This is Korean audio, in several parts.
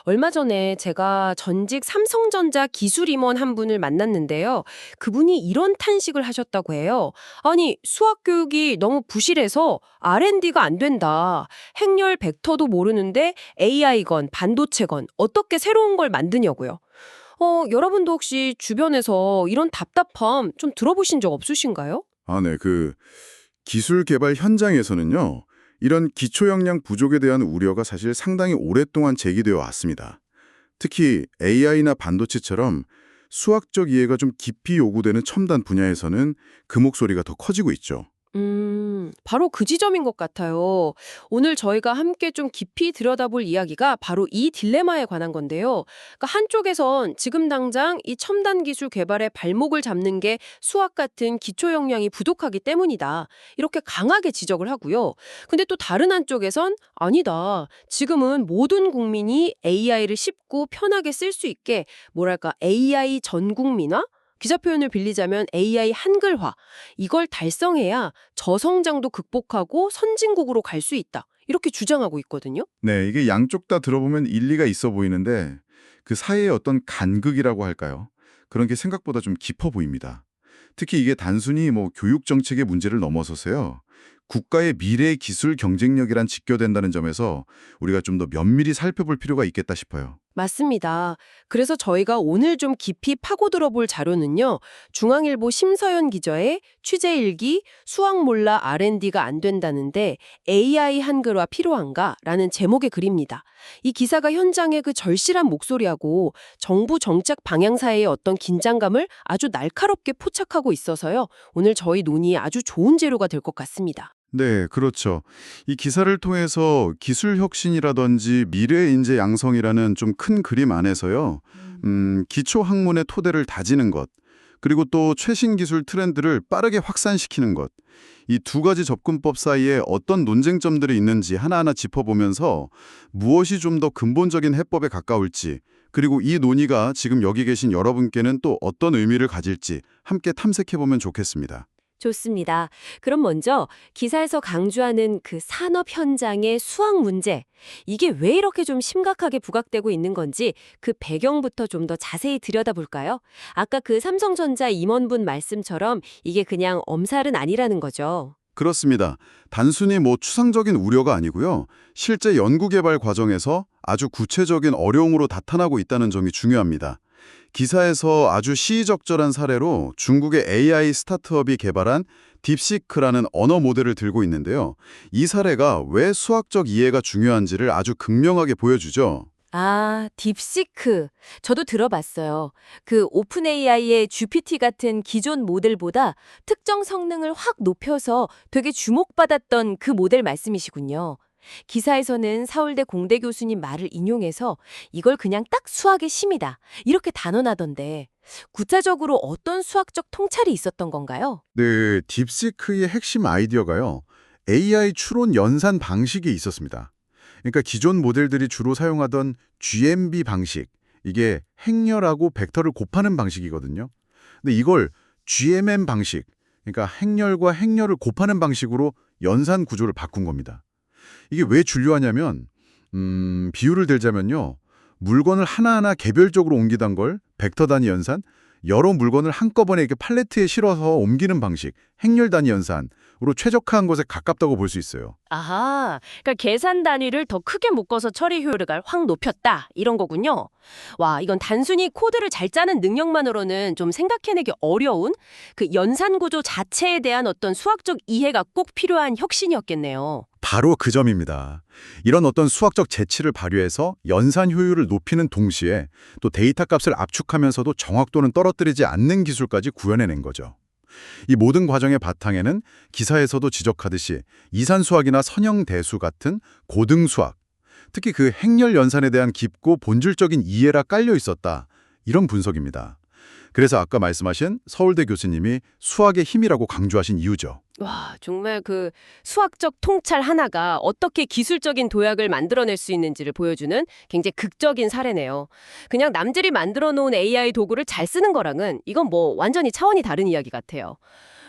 얼마 전에 제가 전직 삼성전자 기술 임원 한 분을 만났는데요. 그분이 이런 탄식을 하셨다고 해요. 아니, 수학 교육이 너무 부실해서 R&D가 안 된다. 행렬 벡터도 모르는데 AI건 반도체건 어떻게 새로운 걸 만드냐고요. 여러분도 혹시 주변에서 이런 답답함 좀 들어보신 적 없으신가요? 네. 기술 개발 현장에서는요, 이런 기초 역량 부족에 대한 우려가 사실 상당히 오랫동안 제기되어 왔습니다. 특히 AI나 반도체처럼 수학적 이해가 좀 깊이 요구되는 첨단 분야에서는 그 목소리가 더 커지고 있죠. 바로 그 지점인 것 같아요. 오늘 저희가 함께 좀 깊이 들여다볼 이야기가 바로 이 딜레마에 관한 건데요. 그러니까 한쪽에선 지금 당장 이 첨단 기술 개발에 발목을 잡는 게 수학 같은 기초 역량이 부족하기 때문이다. 이렇게 강하게 지적을 하고요. 근데 또 다른 한쪽에선 아니다. 지금은 모든 국민이 AI를 쉽고 편하게 쓸 수 있게 뭐랄까 AI 전 국민화? 기자 표현을 빌리자면 AI 한글화. 이걸 달성해야 저성장도 극복하고 선진국으로 갈 수 있다. 이렇게 주장하고 있거든요. 네, 이게 양쪽 다 들어보면 일리가 있어 보이는데 그 사이에 어떤 간극이라고 할까요? 그런 게 생각보다 좀 깊어 보입니다. 특히 이게 단순히 교육 정책의 문제를 넘어서서요. 국가의 미래 기술 경쟁력이란 직결된다는 점에서 우리가 좀 더 면밀히 살펴볼 필요가 있겠다 싶어요. 맞습니다. 그래서 저희가 오늘 좀 깊이 파고들어 볼 자료는요. 중앙일보 심서연 기자의 취재일기 수학 몰라 R&D가 안 된다는데 AI 한글화 필요한가? 라는 제목의 글입니다. 이 기사가 현장의 그 절실한 목소리하고 정부 정책 방향 사이의 어떤 긴장감을 아주 날카롭게 포착하고 있어서요. 오늘 저희 논의에 아주 좋은 재료가 될 것 같습니다. 네, 그렇죠. 이 기사를 통해서 기술 혁신이라든지 미래 인재 양성이라는 좀 큰 그림 안에서요. 기초 학문의 토대를 다지는 것, 그리고 또 최신 기술 트렌드를 빠르게 확산시키는 것. 이 두 가지 접근법 사이에 어떤 논쟁점들이 있는지 하나하나 짚어보면서 무엇이 좀 더 근본적인 해법에 가까울지, 그리고 이 논의가 지금 여기 계신 여러분께는 또 어떤 의미를 가질지 함께 탐색해보면 좋겠습니다. 좋습니다. 그럼 먼저 기사에서 강조하는 그 산업 현장의 수학 문제, 이게 왜 이렇게 좀 심각하게 부각되고 있는 건지 그 배경부터 좀 더 자세히 들여다볼까요? 아까 그 삼성전자 임원분 말씀처럼 이게 그냥 엄살은 아니라는 거죠. 그렇습니다. 단순히 추상적인 우려가 아니고요. 실제 연구개발 과정에서 아주 구체적인 어려움으로 나타나고 있다는 점이 중요합니다. 기사에서 아주 시의적절한 사례로 중국의 AI 스타트업이 개발한 딥시크라는 언어 모델을 들고 있는데요. 이 사례가 왜 수학적 이해가 중요한지를 아주 극명하게 보여주죠. 아, 딥시크. 저도 들어봤어요. 그 오픈 AI의 GPT 같은 기존 모델보다 특정 성능을 확 높여서 되게 주목받았던 그 모델 말씀이시군요. 기사에서는 서울대 공대 교수님 말을 인용해서 이걸 그냥 딱 수학의 심이다. 이렇게 단언하던데 구체적으로 어떤 수학적 통찰이 있었던 건가요? 네, 딥시크의 핵심 아이디어가요. AI 추론 연산 방식이 있었습니다. 그러니까 기존 모델들이 주로 사용하던 GMB 방식, 이게 행렬하고 벡터를 곱하는 방식이거든요. 근데 이걸 GMM 방식, 그러니까 행렬과 행렬을 곱하는 방식으로 연산 구조를 바꾼 겁니다. 이게 왜 중요하냐면 비유를 들자면요. 물건을 하나하나 개별적으로 옮기던 걸 벡터 단위 연산, 여러 물건을 한꺼번에 이렇게 팔레트에 실어서 옮기는 방식, 행렬 단위 연산으로 최적화한 것에 가깝다고 볼 수 있어요. 아하, 그러니까 계산 단위를 더 크게 묶어서 처리 효율을 확 높였다 이런 거군요. 와, 이건 단순히 코드를 잘 짜는 능력만으로는 좀 생각해내기 어려운 그 연산 구조 자체에 대한 어떤 수학적 이해가 꼭 필요한 혁신이었겠네요. 바로 그 점입니다. 이런 어떤 수학적 재치를 발휘해서 연산 효율을 높이는 동시에 또 데이터 값을 압축하면서도 정확도는 떨어뜨리지 않는 기술까지 구현해낸 거죠. 이 모든 과정의 바탕에는 기사에서도 지적하듯이 이산수학이나 선형대수 같은 고등수학, 특히 그 행렬 연산에 대한 깊고 본질적인 이해가 깔려 있었다. 이런 분석입니다. 그래서 아까 말씀하신 서울대 교수님이 수학의 힘이라고 강조하신 이유죠. 와, 정말 그 수학적 통찰 하나가 어떻게 기술적인 도약을 만들어낼 수 있는지를 보여주는 굉장히 극적인 사례네요. 그냥 남들이 만들어 놓은 AI 도구를 잘 쓰는 거랑은 이건 완전히 차원이 다른 이야기 같아요.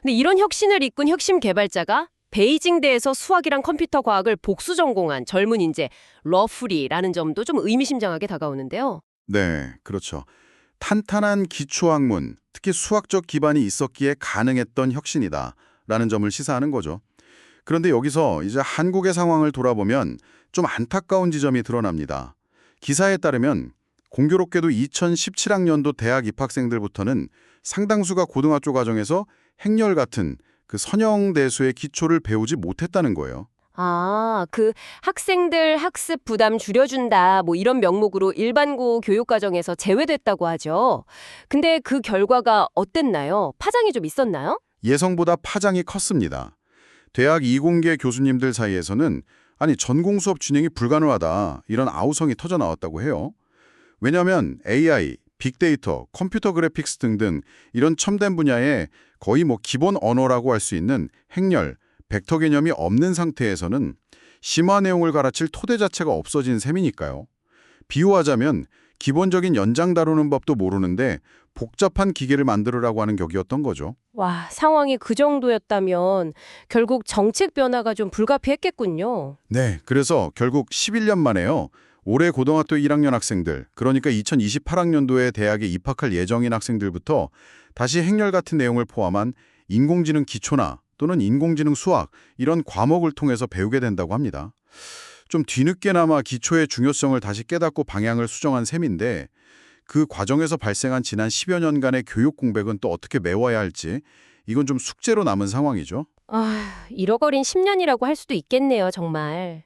근데 이런 혁신을 이끈 혁신 개발자가 베이징대에서 수학이랑 컴퓨터 과학을 복수 전공한 젊은 인재 러프리라는 점도 좀 의미심장하게 다가오는데요. 네, 그렇죠. 탄탄한 기초학문, 특히 수학적 기반이 있었기에 가능했던 혁신이다라는 점을 시사하는 거죠. 그런데 여기서 이제 한국의 상황을 돌아보면 좀 안타까운 지점이 드러납니다. 기사에 따르면 공교롭게도 2017학년도 대학 입학생들부터는 상당수가 고등학교 과정에서 행렬 같은 그 선형대수의 기초를 배우지 못했다는 거예요. 아, 그 학생들 학습 부담 줄여준다 뭐 이런 명목으로 일반고 교육과정에서 제외됐다고 하죠. 근데 그 결과가 어땠나요? 파장이 좀 있었나요? 예상보다 파장이 컸습니다. 대학 이공계 교수님들 사이에서는 아니 전공 수업 진행이 불가능하다 이런 아우성이 터져 나왔다고 해요. 왜냐하면 AI, 빅데이터, 컴퓨터 그래픽스 등등 이런 첨단 분야에 거의 뭐 기본 언어라고 할 수 있는 행렬, 벡터 개념이 없는 상태에서는 심화 내용을 가르칠 토대 자체가 없어진 셈이니까요. 비유하자면 기본적인 연장 다루는 법도 모르는데 복잡한 기계를 만들으라고 하는 격이었던 거죠. 와, 상황이 그 정도였다면 결국 정책 변화가 좀 불가피했겠군요. 네, 그래서 결국 11년 만에요. 올해 고등학교 1학년 학생들, 그러니까 2028학년도에 대학에 입학할 예정인 학생들부터 다시 행렬 같은 내용을 포함한 인공지능 기초나 또는 인공지능 수학 이런 과목을 통해서 배우게 된다고 합니다. 좀 뒤늦게나마 기초의 중요성을 다시 깨닫고 방향을 수정한 셈인데 그 과정에서 발생한 지난 10여 년간의 교육 공백은 또 어떻게 메워야 할지 이건 좀 숙제로 남은 상황이죠. 아, 잃어버린 10년이라고 할 수도 있겠네요, 정말.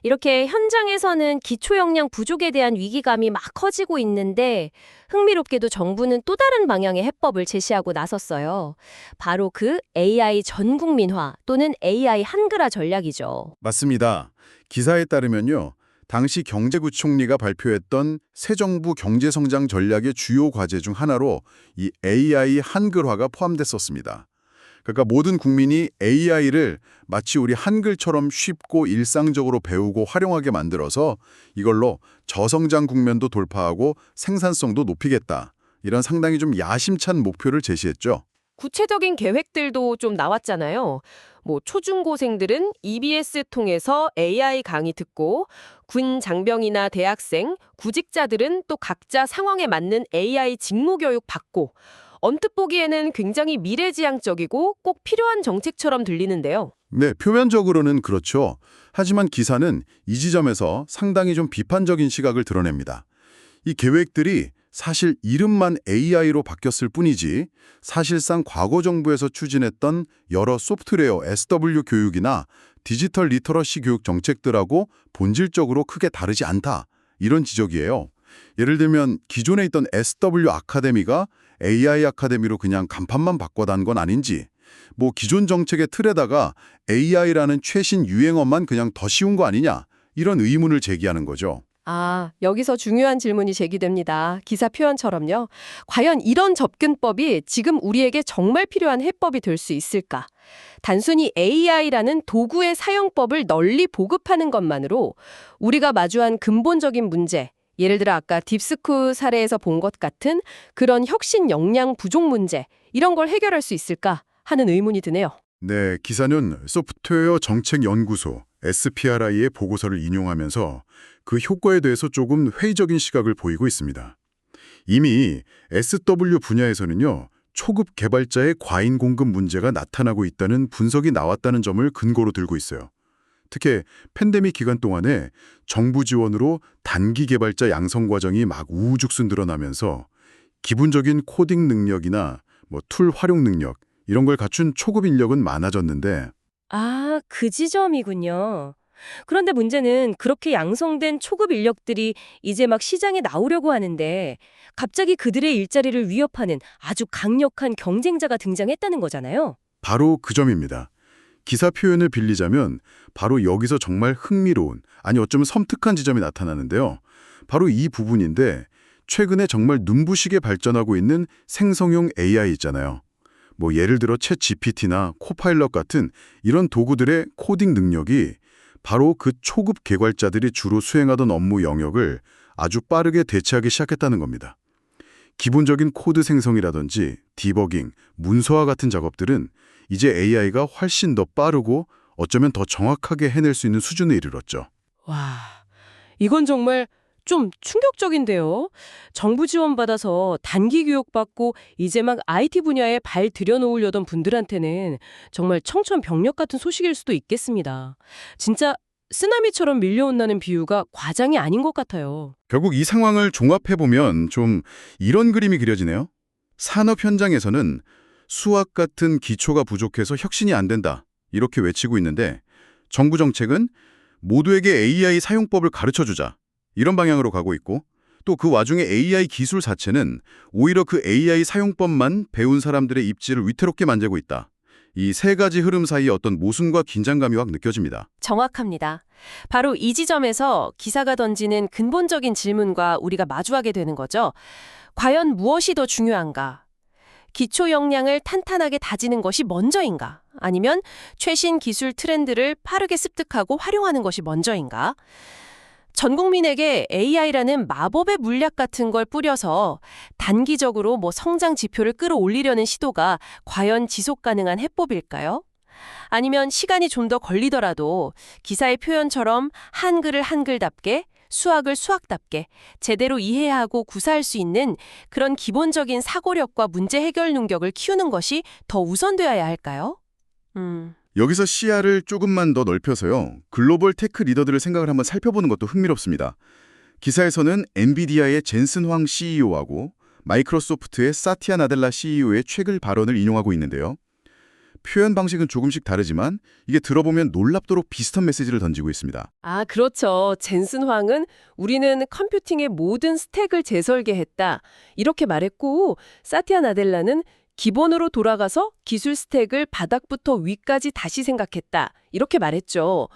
이렇게 현장에서는 기초 역량 부족에 대한 위기감이 막 커지고 있는데 흥미롭게도 정부는 또 다른 방향의 해법을 제시하고 나섰어요. 바로 그 AI 전국민화 또는 AI 한글화 전략이죠. 맞습니다. 기사에 따르면요. 당시 경제부총리가 발표했던 새 정부 경제성장 전략의 주요 과제 중 하나로 이 AI 한글화가 포함됐었습니다. 그러니까 모든 국민이 AI를 마치 우리 한글처럼 쉽고 일상적으로 배우고 활용하게 만들어서 이걸로 저성장 국면도 돌파하고 생산성도 높이겠다. 이런 상당히 좀 야심찬 목표를 제시했죠. 구체적인 계획들도 좀 나왔잖아요. 뭐 초중고생들은 EBS 통해서 AI 강의 듣고 군 장병이나 대학생, 구직자들은 또 각자 상황에 맞는 AI 직무 교육 받고 언뜻 보기에는 굉장히 미래지향적이고 꼭 필요한 정책처럼 들리는데요. 네, 표면적으로는 그렇죠. 하지만 기사는 이 지점에서 상당히 좀 비판적인 시각을 드러냅니다. 이 계획들이 사실 이름만 AI로 바뀌었을 뿐이지 사실상 과거 정부에서 추진했던 여러 소프트웨어 SW 교육이나 디지털 리터러시 교육 정책들하고 본질적으로 크게 다르지 않다. 이런 지적이에요. 예를 들면 기존에 있던 SW 아카데미가 AI 아카데미로 그냥 간판만 바꿔단 건 아닌지, 뭐 기존 정책의 틀에다가 AI라는 최신 유행어만 그냥 더 씌운 거 아니냐, 이런 의문을 제기하는 거죠. 아, 여기서 중요한 질문이 제기됩니다. 기사 표현처럼요. 과연 이런 접근법이 지금 우리에게 정말 필요한 해법이 될 수 있을까? 단순히 AI라는 도구의 사용법을 널리 보급하는 것만으로 우리가 마주한 근본적인 문제, 예를 들어 아까 딥스쿨 사례에서 본 것 같은 그런 혁신 역량 부족 문제, 이런 걸 해결할 수 있을까 하는 의문이 드네요. 네, 기사는 소프트웨어 정책연구소 SPRI의 보고서를 인용하면서 그 효과에 대해서 조금 회의적인 시각을 보이고 있습니다. 이미 SW 분야에서는요, 초급 개발자의 과잉 공급 문제가 나타나고 있다는 분석이 나왔다는 점을 근거로 들고 있어요. 특히 팬데믹 기간 동안에 정부 지원으로 단기 개발자 양성 과정이 막 우후죽순 드러나면서 기본적인 코딩 능력이나 뭐 툴 활용 능력 이런 걸 갖춘 초급 인력은 많아졌는데 아, 그 지점이군요. 그런데 문제는 그렇게 양성된 초급 인력들이 이제 막 시장에 나오려고 하는데 갑자기 그들의 일자리를 위협하는 아주 강력한 경쟁자가 등장했다는 거잖아요. 바로 그 점입니다. 기사 표현을 빌리자면 바로 여기서 정말 흥미로운, 아니 어쩌면 섬뜩한 지점이 나타나는데요. 바로 이 부분인데 최근에 정말 눈부시게 발전하고 있는 생성형 AI 있잖아요. 뭐 예를 들어 챗 GPT나 코파일럿 같은 이런 도구들의 코딩 능력이 바로 그 초급 개발자들이 주로 수행하던 업무 영역을 아주 빠르게 대체하기 시작했다는 겁니다. 기본적인 코드 생성이라든지 디버깅, 문서화 같은 작업들은 이제 AI가 훨씬 더 빠르고 어쩌면 더 정확하게 해낼 수 있는 수준에 이르렀죠. 와, 이건 정말 좀 충격적인데요. 정부 지원받아서 단기 교육받고 이제 막 IT 분야에 발 들여놓으려던 분들한테는 정말 청천벽력 같은 소식일 수도 있겠습니다. 진짜 쓰나미처럼 밀려온다는 비유가 과장이 아닌 것 같아요. 결국 이 상황을 종합해보면 좀 이런 그림이 그려지네요. 산업 현장에서는 수학 같은 기초가 부족해서 혁신이 안 된다, 이렇게 외치고 있는데 정부 정책은 모두에게 AI 사용법을 가르쳐주자, 이런 방향으로 가고 있고 또 그 와중에 AI 기술 자체는 오히려 그 AI 사용법만 배운 사람들의 입지를 위태롭게 만들고 있다. 이 세 가지 흐름 사이에 어떤 모순과 긴장감이 확 느껴집니다. 정확합니다. 바로 이 지점에서 기사가 던지는 근본적인 질문과 우리가 마주하게 되는 거죠. 과연 무엇이 더 중요한가? 기초 역량을 탄탄하게 다지는 것이 먼저인가? 아니면 최신 기술 트렌드를 빠르게 습득하고 활용하는 것이 먼저인가? 전 국민에게 AI라는 마법의 물약 같은 걸 뿌려서 단기적으로 성장 지표를 끌어올리려는 시도가 과연 지속 가능한 해법일까요? 아니면 시간이 좀 더 걸리더라도 기사의 표현처럼 한글을 한글답게, 수학을 수학답게 제대로 이해하고 구사할 수 있는 그런 기본적인 사고력과 문제 해결 능력을 키우는 것이 더 우선되어야 할까요? 여기서 시야를 조금만 더 넓혀서요, 글로벌 테크 리더들의 생각을 한번 살펴보는 것도 흥미롭습니다. 기사에서는 엔비디아의 젠슨 황 CEO하고 마이크로소프트의 사티아 나델라 CEO의 최근 발언을 인용하고 있는데요. 표현 방식은 조금씩 다르지만 이게 들어보면 놀랍도록 비슷한 메시지를 던지고 있습니다. 아, 그렇죠. 젠슨 황은 우리는 컴퓨팅의 모든 스택을 재설계했다, 이렇게 말했고, 사티아 나델라는 기본으로 돌아가서 기술 스택을 바닥부터 위까지 다시 생각했다, 이렇게 말했죠.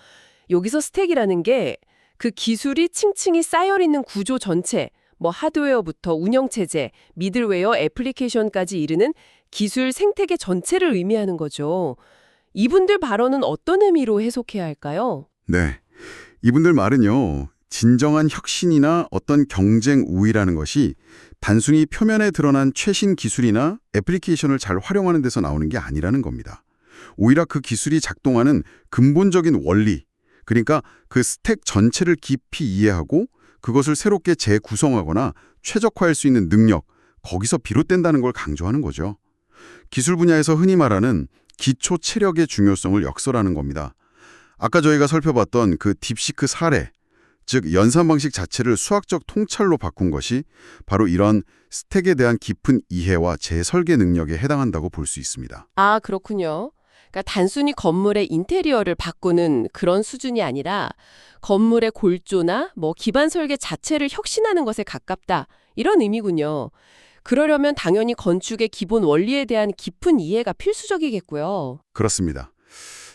여기서 스택이라는 게 그 기술이 층층이 쌓여있는 구조 전체, 하드웨어부터 운영체제, 미들웨어, 애플리케이션까지 이르는 기술 생태계 전체를 의미하는 거죠. 이분들 발언은 어떤 의미로 해석해야 할까요? 네, 이분들 말은요, 진정한 혁신이나 어떤 경쟁 우위라는 것이 단순히 표면에 드러난 최신 기술이나 애플리케이션을 잘 활용하는 데서 나오는 게 아니라는 겁니다. 오히려 그 기술이 작동하는 근본적인 원리, 그러니까 그 스택 전체를 깊이 이해하고 그것을 새롭게 재구성하거나 최적화할 수 있는 능력, 거기서 비롯된다는 걸 강조하는 거죠. 기술 분야에서 흔히 말하는 기초 체력의 중요성을 역설하는 겁니다. 아까 저희가 살펴봤던 그 딥시크 사례, 즉 연산 방식 자체를 수학적 통찰로 바꾼 것이 바로 이런 스택에 대한 깊은 이해와 재설계 능력에 해당한다고 볼 수 있습니다. 아, 그렇군요. 그러니까 단순히 건물의 인테리어를 바꾸는 그런 수준이 아니라 건물의 골조나 기반 설계 자체를 혁신하는 것에 가깝다, 이런 의미군요. 그러려면 당연히 건축의 기본 원리에 대한 깊은 이해가 필수적이겠고요. 그렇습니다.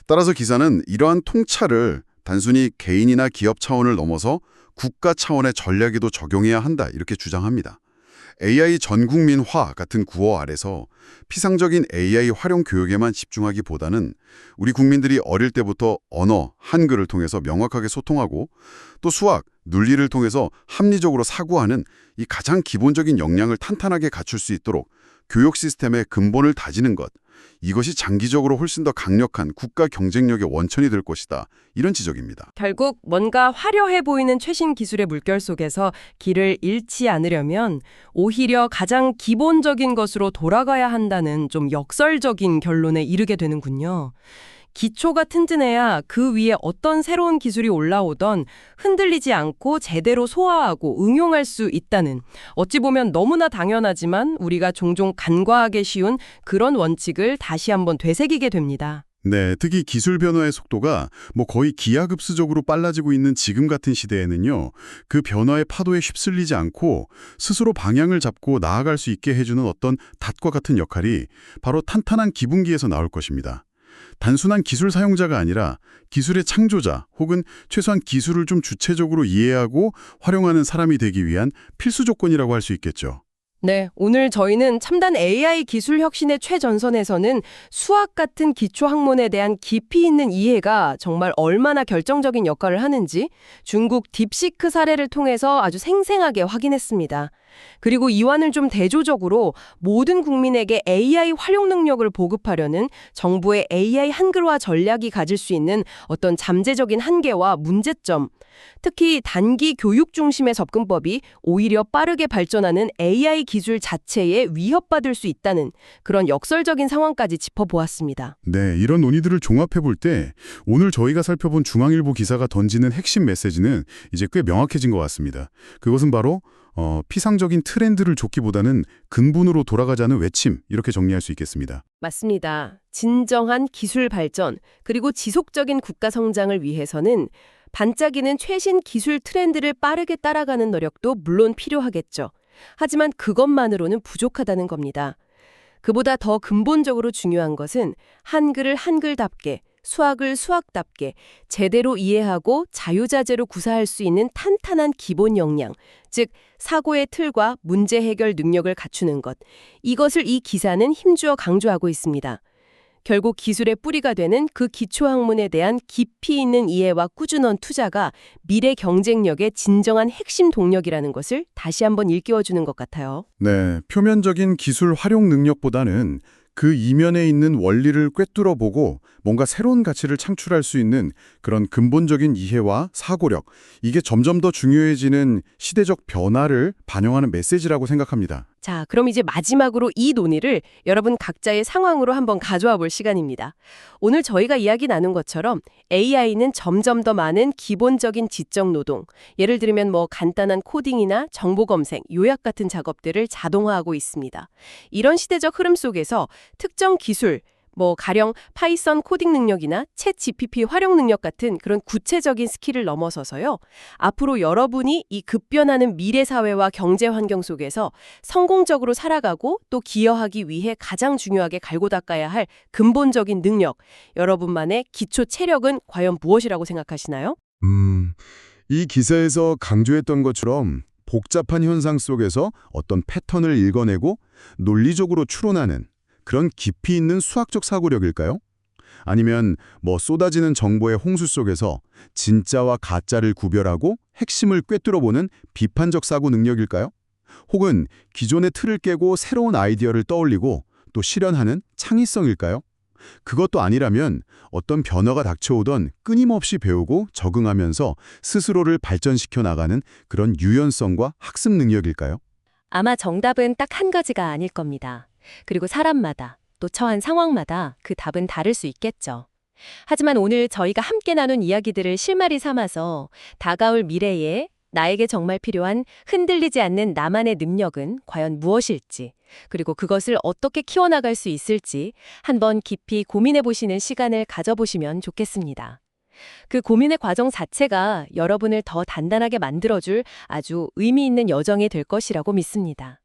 따라서 기사는 이러한 통찰을 단순히 개인이나 기업 차원을 넘어서 국가 차원의 전략에도 적용해야 한다, 이렇게 주장합니다. AI 전국민화 같은 구호 아래서 피상적인 AI 활용 교육에만 집중하기보다는 우리 국민들이 어릴 때부터 언어, 한글을 통해서 명확하게 소통하고 또 수학, 논리를 통해서 합리적으로 사고하는 이 가장 기본적인 역량을 탄탄하게 갖출 수 있도록 교육 시스템의 근본을 다지는 것, 이것이 장기적으로 훨씬 더 강력한 국가 경쟁력의 원천이 될 것이다, 이런 지적입니다. 결국 뭔가 화려해 보이는 최신 기술의 물결 속에서 길을 잃지 않으려면 오히려 가장 기본적인 것으로 돌아가야 한다는 좀 역설적인 결론에 이르게 되는군요. 기초가 튼튼해야 그 위에 어떤 새로운 기술이 올라오던 흔들리지 않고 제대로 소화하고 응용할 수 있다는, 어찌 보면 너무나 당연하지만 우리가 종종 간과하기 쉬운 그런 원칙을 다시 한번 되새기게 됩니다. 네, 특히 기술 변화의 속도가 거의 기하급수적으로 빨라지고 있는 지금 같은 시대에는요, 그 변화의 파도에 휩쓸리지 않고 스스로 방향을 잡고 나아갈 수 있게 해주는 어떤 닷과 같은 역할이 바로 탄탄한 기분기에서 나올 것입니다. 단순한 기술 사용자가 아니라 기술의 창조자 혹은 최소한 기술을 좀 주체적으로 이해하고 활용하는 사람이 되기 위한 필수 조건이라고 할 수 있겠죠. 네, 오늘 저희는 첨단 AI 기술 혁신의 최전선에서는 수학 같은 기초 학문에 대한 깊이 있는 이해가 정말 얼마나 결정적인 역할을 하는지 중국 딥시크 사례를 통해서 아주 생생하게 확인했습니다. 그리고 이완을 좀 대조적으로 모든 국민에게 AI 활용 능력을 보급하려는 정부의 AI 한글화 전략이 가질 수 있는 어떤 잠재적인 한계와 문제점, 특히 단기 교육 중심의 접근법이 오히려 빠르게 발전하는 AI 기술 자체에 위협받을 수 있다는 그런 역설적인 상황까지 짚어보았습니다. 네, 이런 논의들을 종합해 볼 때 오늘 저희가 살펴본 중앙일보 기사가 던지는 핵심 메시지는 이제 꽤 명확해진 것 같습니다. 그것은 바로 피상적인 트렌드를 좇기보다는 근본으로 돌아가자는 외침, 이렇게 정리할 수 있겠습니다. 맞습니다. 진정한 기술 발전, 그리고 지속적인 국가 성장을 위해서는 반짝이는 최신 기술 트렌드를 빠르게 따라가는 노력도 물론 필요하겠죠. 하지만 그것만으로는 부족하다는 겁니다. 그보다 더 근본적으로 중요한 것은 한글을 한글답게, 수학을 수학답게 제대로 이해하고 자유자재로 구사할 수 있는 탄탄한 기본 역량, 즉 사고의 틀과 문제 해결 능력을 갖추는 것. 이것을 이 기사는 힘주어 강조하고 있습니다. 결국 기술의 뿌리가 되는 그 기초학문에 대한 깊이 있는 이해와 꾸준한 투자가 미래 경쟁력의 진정한 핵심 동력이라는 것을 다시 한번 일깨워주는 것 같아요. 네, 표면적인 기술 활용 능력보다는 그 이면에 있는 원리를 꿰뚫어 보고 뭔가 새로운 가치를 창출할 수 있는 그런 근본적인 이해와 사고력, 이게 점점 더 중요해지는 시대적 변화를 반영하는 메시지라고 생각합니다. 자, 그럼 이제 마지막으로 이 논의를 여러분 각자의 상황으로 한번 가져와 볼 시간입니다. 오늘 저희가 이야기 나눈 것처럼 AI는 점점 더 많은 기본적인 지적 노동, 예를 들면 간단한 코딩이나 정보 검색, 요약 같은 작업들을 자동화하고 있습니다. 이런 시대적 흐름 속에서 특정 기술, 가령 파이썬 코딩 능력이나 챗 GPT 활용 능력 같은 그런 구체적인 스킬을 넘어서서요. 앞으로 여러분이 이 급변하는 미래 사회와 경제 환경 속에서 성공적으로 살아가고 또 기여하기 위해 가장 중요하게 갈고 닦아야 할 근본적인 능력, 여러분만의 기초 체력은 과연 무엇이라고 생각하시나요? 이 기사에서 강조했던 것처럼 복잡한 현상 속에서 어떤 패턴을 읽어내고 논리적으로 추론하는 그런 깊이 있는 수학적 사고력일까요? 아니면 쏟아지는 정보의 홍수 속에서 진짜와 가짜를 구별하고 핵심을 꿰뚫어보는 비판적 사고 능력일까요? 혹은 기존의 틀을 깨고 새로운 아이디어를 떠올리고 또 실현하는 창의성일까요? 그것도 아니라면 어떤 변화가 닥쳐오던 끊임없이 배우고 적응하면서 스스로를 발전시켜 나가는 그런 유연성과 학습 능력일까요? 아마 정답은 딱 한 가지가 아닐 겁니다. 그리고 사람마다 또 처한 상황마다 그 답은 다를 수 있겠죠. 하지만 오늘 저희가 함께 나눈 이야기들을 실마리 삼아서 다가올 미래에 나에게 정말 필요한 흔들리지 않는 나만의 능력은 과연 무엇일지, 그리고 그것을 어떻게 키워나갈 수 있을지 한번 깊이 고민해 보시는 시간을 가져보시면 좋겠습니다. 그 고민의 과정 자체가 여러분을 더 단단하게 만들어줄 아주 의미 있는 여정이 될 것이라고 믿습니다.